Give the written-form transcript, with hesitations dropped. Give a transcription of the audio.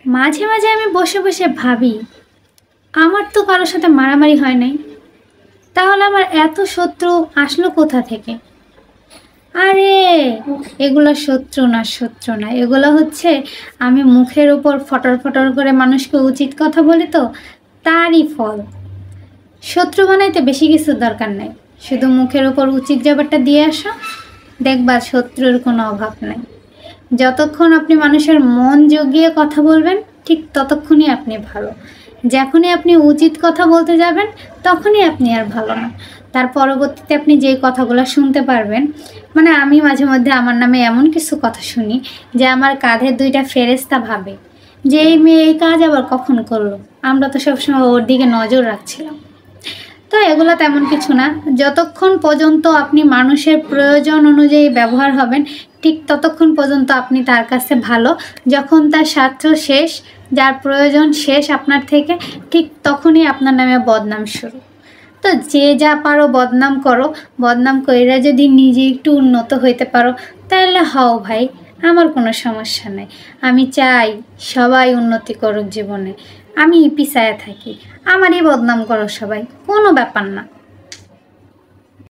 মাঝে মাঝে আমি বসে বসে ভাবি, আমার তো কারোর সাথে মারামারি হয় নাই, তাহলে আমার এত শত্রু আসলো কোথা থেকে? আরে এগুলো শত্রু না, এগুলো হচ্ছে আমি মুখের উপর ফটর ফটর করে মানুষকে উচিত কথা বলি তো, তারই ফল। শত্রু বানাইতে বেশি কিছু দরকার নাই, শুধু মুখের উপর উচিত জবাবটা দিয়ে আসো, দেখবা শত্রুর কোনো অভাব নাই। যতক্ষণ আপনি মানুষের মন জুগিয়ে কথা বলবেন, ঠিক ততক্ষণই আপনি ভালো। যখনই আপনি উচিত কথা বলতে যাবেন, তখনই আপনি আর ভালো না। তার পরবর্তীতে আপনি যেই কথাগুলো শুনতে পারবেন, মানে আমি মাঝে মধ্যে আমার নামে এমন কিছু কথা শুনি যে আমার কাঁধে দুইটা ফেরেস্তা ভাবে যে এই মেয়ে এই কাজ আবার কখন করলো, আমরা তো সবসময় ওর দিকে নজর রাখছিলাম। তো এগুলো তেমন কিছু না, যতক্ষণ পর্যন্ত আপনি মানুষের প্রয়োজন অনুযায়ী ব্যবহার হবেন, ঠিক ততক্ষণ পর্যন্ত আপনি তার কাছে ভালো। যখন তার স্বার্থ শেষ, যার প্রয়োজন শেষ আপনার থেকে, ঠিক তখনই আপনার নামে বদনাম শুরু। তো যে যা পারো বদনাম করো, বদনাম কইরা যদি নিজে একটু উন্নত হইতে পারো তাহলে হও ভাই, আমার কোনো সমস্যা নেই। আমি চাই সবাই উন্নতি করুক জীবনে, আমি পিছায়া থাকি, আমারই বদনাম করো সবাই, কোনো ব্যাপার না।